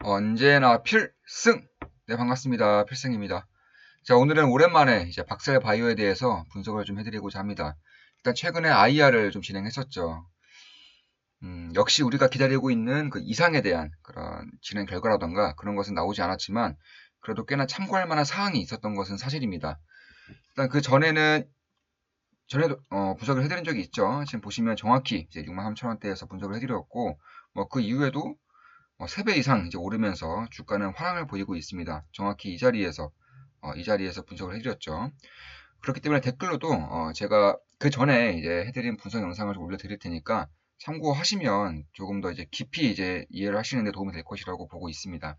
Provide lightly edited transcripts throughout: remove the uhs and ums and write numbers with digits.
언제나 필승! 네, 반갑습니다. 필승입니다. 자, 오늘은 오랜만에 이제 박셀 바이오에 대해서 분석을 좀 해드리고자 합니다. 일단 최근에 IR을 좀 진행했었죠. 역시 우리가 기다리고 있는 그 이상에 대한 그런 진행 결과라던가 그런 것은 나오지 않았지만 그래도 꽤나 참고할 만한 사항이 있었던 것은 사실입니다. 일단 그 전에도 분석을 해드린 적이 있죠. 지금 보시면 정확히 이제 63,000원대에서 분석을 해드렸고, 뭐 그 이후에도 3배 이상 이제 오르면서 주가는 화랑을 보이고 있습니다. 정확히 이 자리에서 분석을 해드렸죠. 그렇기 때문에 댓글로도 제가 그 전에 이제 해드린 분석 영상을 좀 올려드릴 테니까 참고하시면 조금 더 이제 깊이 이제 이해를 하시는데 도움이 될 것이라고 보고 있습니다.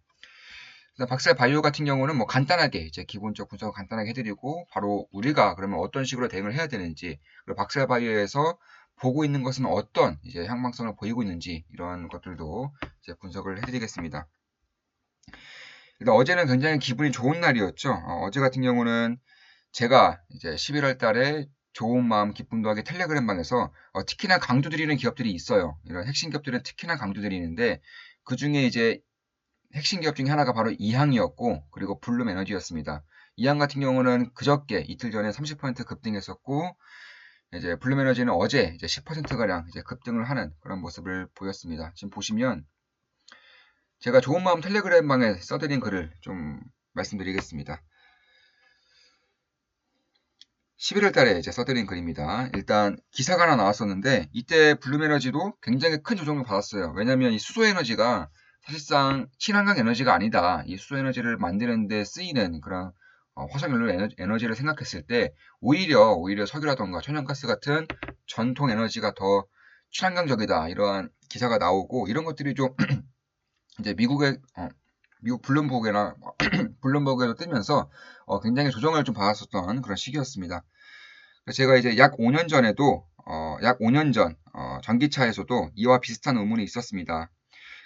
일단 박셀 바이오 같은 경우는 뭐 간단하게 이제 기본적 분석을 간단하게 해드리고 바로 우리가 그러면 어떤 식으로 대응을 해야 되는지 그리고 박셀 바이오에서 보고 있는 것은 어떤 이제 향방성을 보이고 있는지 이런 것들도 이제 분석을 해드리겠습니다. 일단 어제는 굉장히 기분이 좋은 날이었죠. 어제 같은 경우는 제가 이제 11월 달에 좋은 마음 기쁨 더하기 텔레그램 방에서 특히나 강조드리는 기업들이 있어요. 이런 핵심 기업들은 특히나 강조드리는데 그 중에 이제 핵심 기업 중에 하나가 바로 이항이었고 그리고 블룸 에너지였습니다. 이항 같은 경우는 그저께 이틀 전에 30% 급등했었고 이제 블룸 에너지는 어제 이제 10%가량 이제 급등을 하는 그런 모습을 보였습니다. 지금 보시면 제가 좋은 마음 텔레그램 방에 써드린 글을 좀 말씀드리겠습니다. 11월 달에 이제 써드린 글입니다. 일단 기사가 하나 나왔었는데 이때 블룸 에너지도 굉장히 큰 조정을 받았어요. 왜냐하면 이 수소 에너지가 사실상 친환경 에너지가 아니다. 이 수소 에너지를 만드는 데 쓰이는 그런 화석연료 에너지를 생각했을 때 오히려 석유라던가 천연가스 같은 전통 에너지가 더 친환경적이다. 이러한 기사가 나오고 이런 것들이 좀 이제 미국 블룸버그나 블룸버그에도 뜨면서 굉장히 조정을 좀 받았었던 그런 시기였습니다. 제가 이제 약 5년 전에도 약 5년 전 전기차에서도 이와 비슷한 의문이 있었습니다.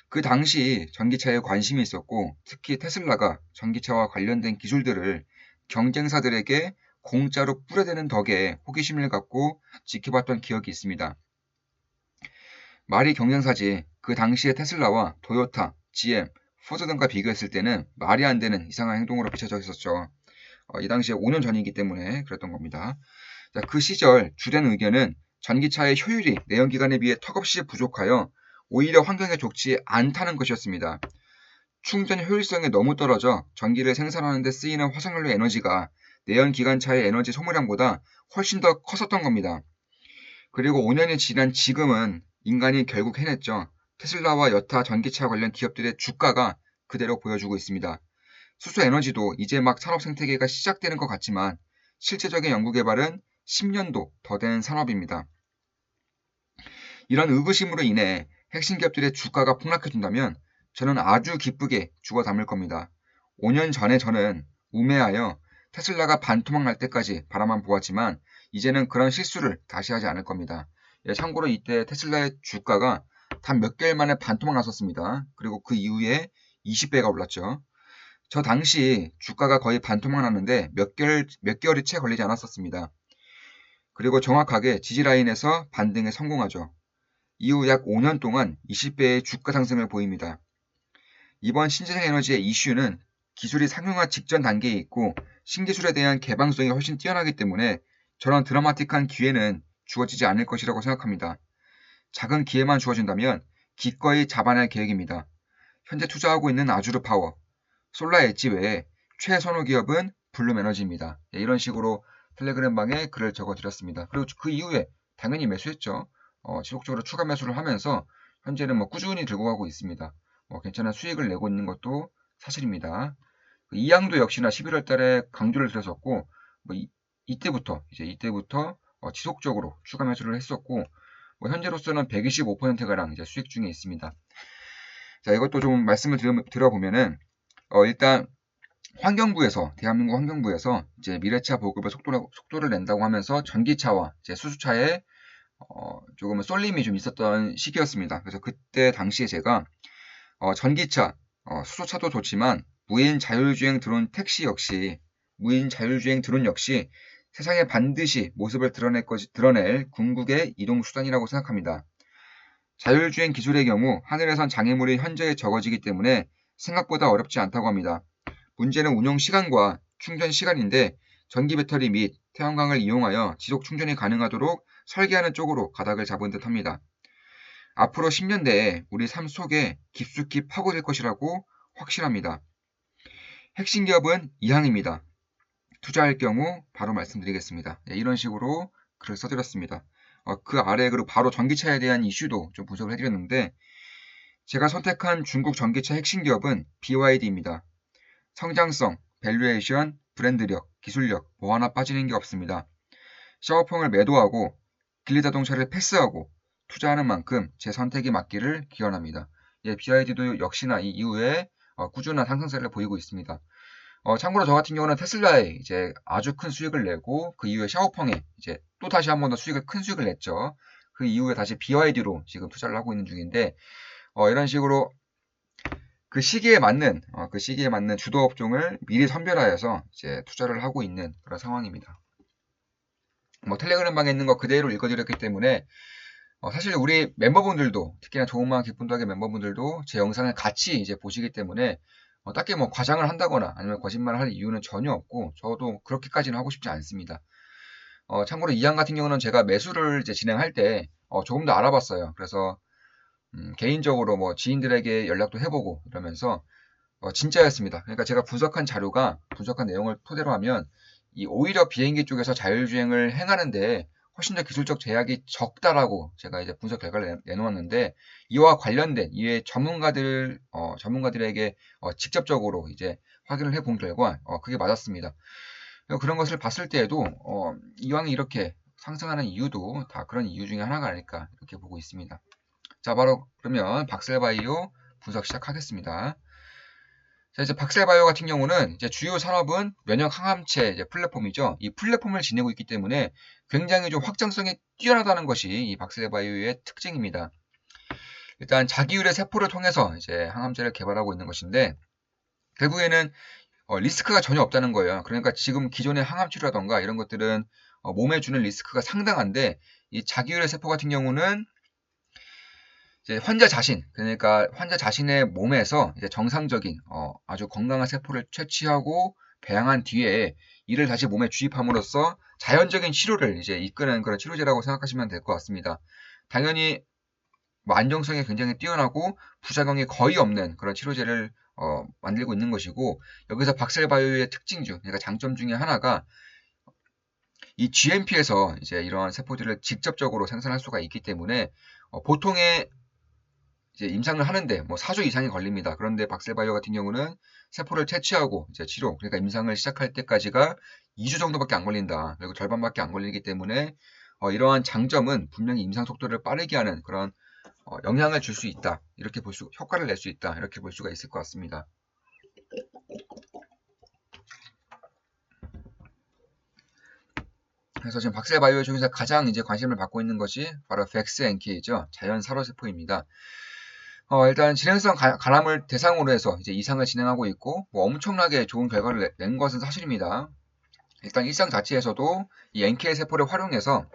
그 당시 전기차에 관심이 있었고 특히 테슬라가 전기차와 관련된 기술들을 경쟁사들에게 공짜로 뿌려대는 덕에 호기심을 갖고 지켜봤던 기억이 있습니다. 말이 경쟁사지 그 당시에 테슬라와 토요타, GM, 포드 등과 비교했을 때는 말이 안 되는 이상한 행동으로 비춰져 있었죠. 이 당시에 5년 전이기 때문에 그랬던 겁니다. 자, 그 시절 주된 의견은 전기차의 효율이 내연기관에 비해 턱없이 부족하여 오히려 환경에 좋지 않다는 것이었습니다. 충전 효율성이 너무 떨어져 전기를 생산하는 데 쓰이는 화석연료 에너지가 내연기관차의 에너지 소모량보다 훨씬 더 컸었던 겁니다. 그리고 5년이 지난 지금은 인간이 결국 해냈죠. 테슬라와 여타 전기차 관련 기업들의 주가가 그대로 보여주고 있습니다. 수소 에너지도 이제 막 산업 생태계가 시작되는 것 같지만 실제적인 연구개발은 10년도 더 된 산업입니다. 이런 의구심으로 인해 핵심 기업들의 주가가 폭락해준다면 저는 아주 기쁘게 죽어 담을 겁니다. 5년 전에 저는 우매하여 테슬라가 반토막 날 때까지 바라만 보았지만 이제는 그런 실수를 다시 하지 않을 겁니다. 참고로 이때 테슬라의 주가가 단 몇 개월 만에 반토막 났었습니다. 그리고 그 이후에 20배가 올랐죠. 저 당시 주가가 거의 반토막 났는데 몇 개월이 채 걸리지 않았었습니다. 그리고 정확하게 지지라인에서 반등에 성공하죠. 이후 약 5년 동안 20배의 주가 상승을 보입니다. 이번 신재생 에너지의 이슈는 기술이 상용화 직전 단계에 있고 신기술에 대한 개방성이 훨씬 뛰어나기 때문에 저런 드라마틱한 기회는 주어지지 않을 것이라고 생각합니다. 작은 기회만 주어진다면 기꺼이 잡아낼 계획입니다. 현재 투자하고 있는 아주르 파워, 솔라 엣지 외에 최선호 기업은 블룸 에너지입니다. 이런 식으로 텔레그램 방에 글을 적어드렸습니다. 그리고 그 이후에 당연히 매수했죠. 지속적으로 추가 매수를 하면서 현재는 뭐 꾸준히 들고 가고 있습니다. 괜찮은 수익을 내고 있는 것도 사실입니다. 이양도 역시나 11월 달에 강조를 드렸었고 이때부터 지속적으로 추가 매수를 했었고 현재로서는 125%가량 이제 수익 중에 있습니다. 자, 이것도 좀 말씀을 드려보면은 일단 대한민국 환경부에서 이제 미래차 보급의 속도를 낸다고 하면서 전기차와 이제 수소차에 조금은 쏠림이 좀 있었던 시기였습니다. 그래서 그때 당시에 제가 전기차, 수소차도 좋지만 무인 자율주행 드론 역시 세상에 반드시 모습을 드러낼 궁극의 이동 수단이라고 생각합니다. 자율주행 기술의 경우 하늘에선 장애물이 현저히 적어지기 때문에 생각보다 어렵지 않다고 합니다. 문제는 운용 시간과 충전 시간인데 전기 배터리 및 태양광을 이용하여 지속 충전이 가능하도록 설계하는 쪽으로 가닥을 잡은 듯 합니다. 앞으로 10년 내에 우리 삶 속에 깊숙이 파고들 것이라고 확실합니다. 핵심 기업은 이항입니다. 투자할 경우 바로 말씀드리겠습니다. 이런 식으로 글을 써드렸습니다. 그 아래 그리고 바로 전기차에 대한 이슈도 좀 분석을 해드렸는데 제가 선택한 중국 전기차 핵심 기업은 BYD입니다. 성장성, 밸류에이션, 브랜드력, 기술력 뭐 하나 빠지는 게 없습니다. 샤오펑을 매도하고 길리자동차를 패스하고 투자하는 만큼 제 선택이 맞기를 기원합니다. BYD도 역시나 이 이후에 꾸준한 상승세를 보이고 있습니다. 참고로 저 같은 경우는 테슬라에 이제 아주 큰 수익을 내고 그 이후에 샤오펑에 이제 또 다시 한 번 더 큰 수익을 냈죠. 그 이후에 다시 BYD로 지금 투자를 하고 있는 중인데 이런 식으로 그 시기에 맞는 주도 업종을 미리 선별하여서 이제 투자를 하고 있는 그런 상황입니다. 텔레그램 방에 있는 거 그대로 읽어드렸기 때문에 사실 우리 멤버분들도 특히나 좋은마음 기쁜덕의 멤버분들도 제 영상을 같이 이제 보시기 때문에 딱히 뭐 과장을 한다거나 아니면 거짓말을 할 이유는 전혀 없고 저도 그렇게까지는 하고 싶지 않습니다. 참고로 이항 같은 경우는 제가 매수를 이제 진행할 때 조금 더 알아봤어요. 그래서 개인적으로 뭐 지인들에게 연락도 해보고 이러면서 진짜였습니다. 그러니까 제가 분석한 내용을 토대로 하면 이 오히려 비행기 쪽에서 자율주행을 행하는데 훨씬 더 기술적 제약이 적다라고 제가 이제 분석 결과를 내놓았는데 이와 관련된 이외 전문가들에게 직접적으로 이제 확인을 해본 결과 그게 맞았습니다. 그런 것을 봤을 때에도 이왕 이렇게 상승하는 이유도 다 그런 이유 중에 하나가 아닐까 이렇게 보고 있습니다. 자, 바로 그러면 박셀바이오 분석 시작하겠습니다. 자, 이제 박셀바이오 같은 경우는 이제 주요 산업은 면역 항암체 이제 플랫폼이죠. 이 플랫폼을 지니고 있기 때문에 굉장히 좀 확장성이 뛰어나다는 것이 이 박셀바이오의 특징입니다. 일단 자기유래 세포를 통해서 이제 항암제를 개발하고 있는 것인데 결국에는 리스크가 전혀 없다는 거예요. 그러니까 지금 기존의 항암치료라던가 이런 것들은 몸에 주는 리스크가 상당한데 이 자기유래 세포 같은 경우는 이제 그러니까 환자 자신의 몸에서 이제 정상적인 아주 건강한 세포를 채취하고 배양한 뒤에 이를 다시 몸에 주입함으로써 자연적인 치료를 이제 이끄는 그런 치료제라고 생각하시면 될 것 같습니다. 당연히 뭐 안정성이 굉장히 뛰어나고 부작용이 거의 없는 그런 치료제를 만들고 있는 것이고 여기서 박셀바이오의 특징 그러니까 장점 중에 하나가 이 GMP에서 이제 이러한 세포들을 직접적으로 생산할 수가 있기 때문에 보통의 이제 임상을 하는데 뭐 4주 이상이 걸립니다. 그런데 박셀바이오 같은 경우는 세포를 채취하고 이제 치료, 그러니까 임상을 시작할 때까지가 2주 정도밖에 안 걸린다. 그리고 절반밖에 안 걸리기 때문에 이러한 장점은 분명히 임상 속도를 빠르게 하는 그런 영향을 줄 수 있다. 효과를 낼 수 있다. 이렇게 볼 수가 있을 것 같습니다. 그래서 지금 박셀바이오 중에서 가장 이제 관심을 받고 있는 것이 바로 백스NK죠. 자연 살화세포입니다. 일단 진행성 간암을 대상으로 해서 이제 이상을 진행하고 있고 뭐 엄청나게 좋은 결과를 낸 것은 사실입니다. 일단 일상 자체에서도 이 NK 세포를 활용해서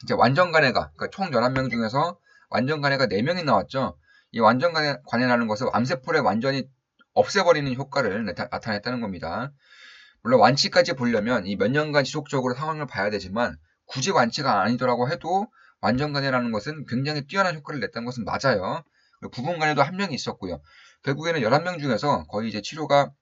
이제 완전 간해가 그러니까 총 11명 중에서 완전 간해가 4명이 나왔죠. 이 완전 간해라는 것은 암세포를 완전히 없애버리는 효과를 나타냈다는 겁니다. 물론 완치까지 보려면 이 몇 년간 지속적으로 상황을 봐야 되지만 굳이 완치가 아니더라고 해도 완전 간해라는 것은 굉장히 뛰어난 효과를 냈다는 것은 맞아요. 부분 간해도 한 명이 있었고요. 결국에는 11명 중에서 거의 이제 치료가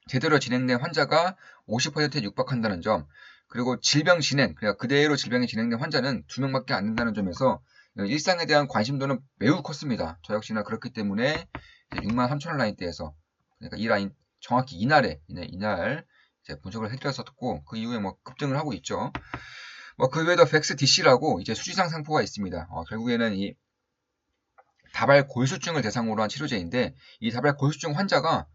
제대로 진행된 환자가 50%에 육박한다는 점, 그리고 그러니까 그대로 질병이 진행된 환자는 2명밖에 안 된다는 점에서 일상에 대한 관심도는 매우 컸습니다. 저 역시나 그렇기 때문에 63,000원 라인대에서 그러니까 이 라인 정확히 이날 이제 분석을 해드렸었고 그 이후에 뭐 급등을 하고 있죠. 그 외에도 백스DC라고 이제 수지상 상포가 있습니다. 결국에는 이 다발 골수증을 대상으로 한 치료제인데 이 다발 골수증 환자가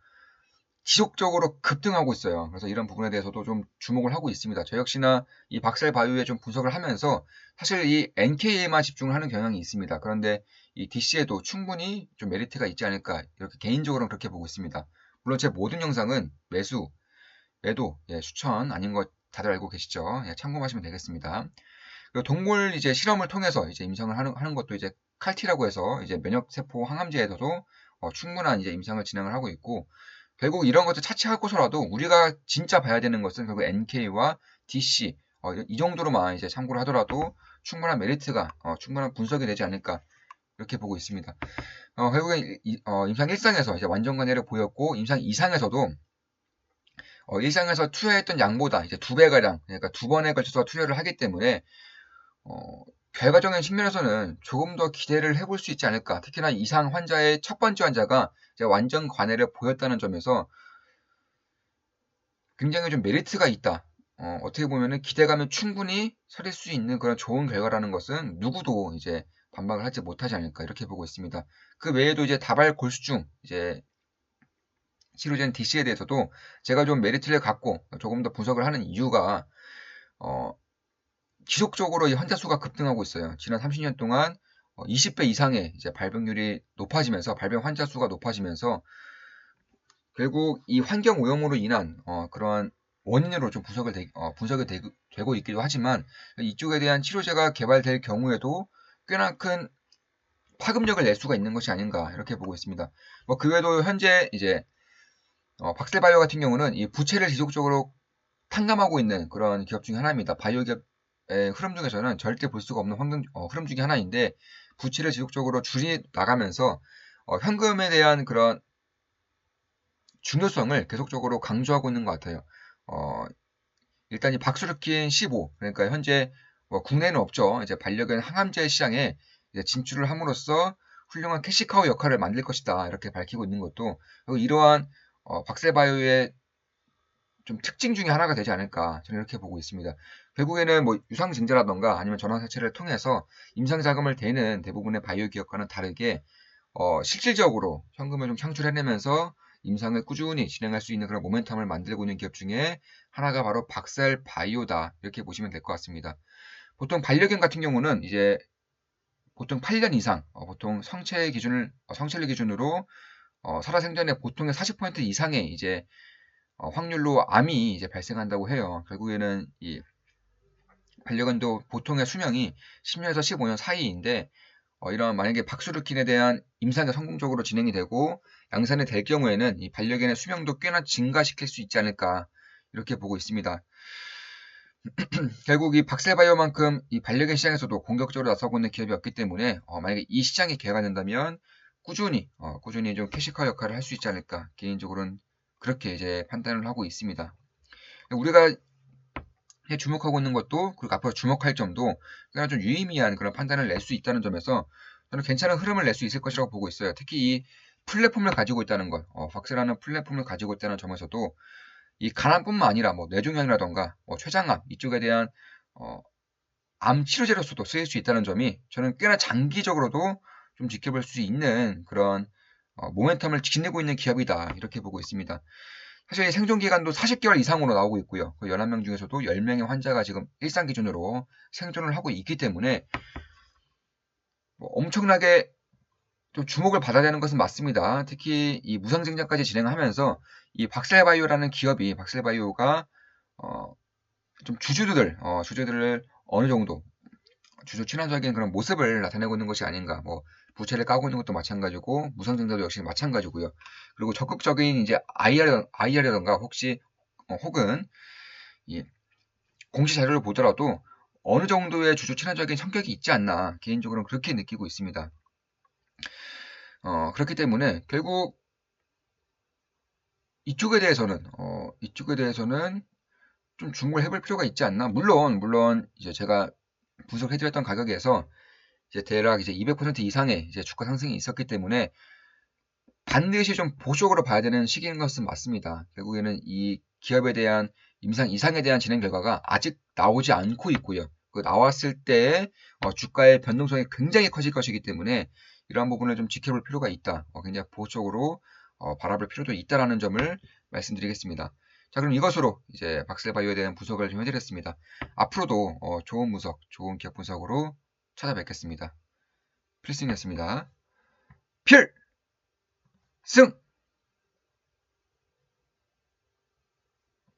지속적으로 급등하고 있어요. 그래서 이런 부분에 대해서도 좀 주목을 하고 있습니다. 저 역시나 이 박셀바이오에 좀 분석을 하면서 사실 이 NK에만 집중을 하는 경향이 있습니다. 그런데 이 DC에도 충분히 좀 메리트가 있지 않을까 이렇게 개인적으로는 그렇게 보고 있습니다. 물론 제 모든 영상은 매도, 추천 아닌 거 다들 알고 계시죠? 참고하시면 되겠습니다. 그리고 동물 이제 실험을 통해서 이제 임상을 하는 것도 이제 칼티라고 해서 이제 면역세포 항암제에서도 충분한 이제 임상을 진행을 하고 있고, 결국 이런 것들 차치하고서라도 우리가 진짜 봐야 되는 것은 결국 NK와 DC 이 정도로만 이제 참고를 하더라도 충분한 메리트가 충분한 분석이 되지 않을까 이렇게 보고 있습니다. 결국에 임상 1상에서 이제 완전 관해를 보였고, 임상 2상에서도 일상에서 투여했던 양보다 이제 2배가량, 그러니까 2번에 걸쳐서 투여를 하기 때문에 결과적인 측면에서는 조금 더 기대를 해볼 수 있지 않을까. 특히나 이상 환자의 첫 번째 환자가 이제 완전 관해를 보였다는 점에서 굉장히 좀 메리트가 있다. 어떻게 보면은 기대감을 충분히 서릴 수 있는 그런 좋은 결과라는 것은 누구도 이제 반박을 하지 못하지 않을까 이렇게 보고 있습니다. 그 외에도 이제 다발 골수증 이제 치료제인 DC에 대해서도 제가 좀 메리트를 갖고 조금 더 분석을 하는 이유가 지속적으로 이 환자 수가 급등하고 있어요. 지난 30년 동안 20배 이상의 이제 발병률이 높아지면서 발병 환자 수가 높아지면서 결국 이 환경 오염으로 인한 그러한 원인으로 좀 분석이 되고 있기도 하지만 이쪽에 대한 치료제가 개발될 경우에도 꽤나 큰 파급력을 낼 수가 있는 것이 아닌가 이렇게 보고 있습니다. 그 외에도 현재 이제 박셀바이오 같은 경우는 이 부채를 지속적으로 탕감하고 있는 그런 기업 중에 하나입니다. 바이오 기업의 흐름 중에서는 절대 볼 수가 없는 흐름 중에 하나인데, 부채를 지속적으로 줄이 나가면서 현금에 대한 그런 중요성을 계속적으로 강조하고 있는 것 같아요. 일단 이 박수르킨 15, 그러니까 현재 국내에는 없죠. 이제 반려견 항암제 시장에 이제 진출을 함으로써 훌륭한 캐시카우 역할을 만들 것이다. 이렇게 밝히고 있는 것도 이러한 박셀바이오의 좀 특징 중에 하나가 되지 않을까 저는 이렇게 보고 있습니다. 결국에는 뭐 유상증자라던가 아니면 전환사채를 통해서 임상자금을 대는 대부분의 바이오 기업과는 다르게 실질적으로 현금을 좀 창출해내면서 임상을 꾸준히 진행할 수 있는 그런 모멘텀을 만들고 있는 기업 중에 하나가 바로 박셀바이오다 이렇게 보시면 될 것 같습니다. 보통 반려견 같은 경우는 이제 보통 8년 이상 보통 성체를 기준으로 살아생전에 보통의 40% 이상의 이제 확률로 암이 이제 발생한다고 해요. 결국에는 이 반려견도 보통의 수명이 10년에서 15년 사이인데 이런 만약에 박수르킨에 대한 임상이 성공적으로 진행이 되고 양산이 될 경우에는 이 반려견의 수명도 꽤나 증가시킬 수 있지 않을까 이렇게 보고 있습니다. 결국 이 박셀바이오만큼 이 반려견 시장에서도 공격적으로 나서고 있는 기업이 없기 때문에 만약에 이 시장이 개가된다면 꾸준히 좀 캐시카 역할을 할 수 있지 않을까 개인적으로는 그렇게 이제 판단을 하고 있습니다. 우리가 주목하고 있는 것도 그리고 앞으로 주목할 점도 꽤나 좀 유의미한 그런 판단을 낼 수 있다는 점에서 저는 괜찮은 흐름을 낼 수 있을 것이라고 보고 있어요. 특히 이 플랫폼을 가지고 있다는 것, 박스라는 플랫폼을 가지고 있다는 점에서도 이 간암뿐만 아니라 뭐 뇌종양이라던가 췌장암 이쪽에 대한 암 치료제로서도 쓰일 수 있다는 점이 저는 꽤나 장기적으로도 좀 지켜볼 수 있는 그런 모멘텀을 지니고 있는 기업이다 이렇게 보고 있습니다. 사실 생존 기간도 40개월 이상으로 나오고 있고요. 그 11명 중에서도 10명의 환자가 지금 일상 기준으로 생존을 하고 있기 때문에 엄청나게 좀 주목을 받아야 되는 것은 맞습니다. 특히 이 무상증자까지 진행하면서 이 박셀바이오가 좀 주주들을 어느 정도 주주 친화적인 그런 모습을 나타내고 있는 것이 아닌가. 뭐 부채를 까고 있는 것도 마찬가지고 무상증자도 역시 마찬가지고요. 그리고 적극적인 이제 IR이라던가 혹은 이 공시 자료를 보더라도 어느 정도의 주주 친화적인 성격이 있지 않나 개인적으로는 그렇게 느끼고 있습니다. 그렇기 때문에 결국 이쪽에 대해서는 좀 주목을 해볼 필요가 있지 않나. 물론 이제 제가 분석해드렸던 가격에서 이제 대략 이제 200% 이상의 이제 주가 상승이 있었기 때문에 반드시 좀 보수적으로 봐야 되는 시기인 것은 맞습니다. 결국에는 이 기업에 대한 임상 이상에 대한 진행 결과가 아직 나오지 않고 있고요. 그 나왔을 때 주가의 변동성이 굉장히 커질 것이기 때문에 이러한 부분을 좀 지켜볼 필요가 있다. 굉장히 보수적으로 바라볼 필요도 있다라는 점을 말씀드리겠습니다. 자, 그럼 이것으로 이제 박셀바이오에 대한 분석을 좀 해드렸습니다. 앞으로도 좋은 분석, 좋은 기업 분석으로 찾아뵙겠습니다. 필승이었습니다. 필승!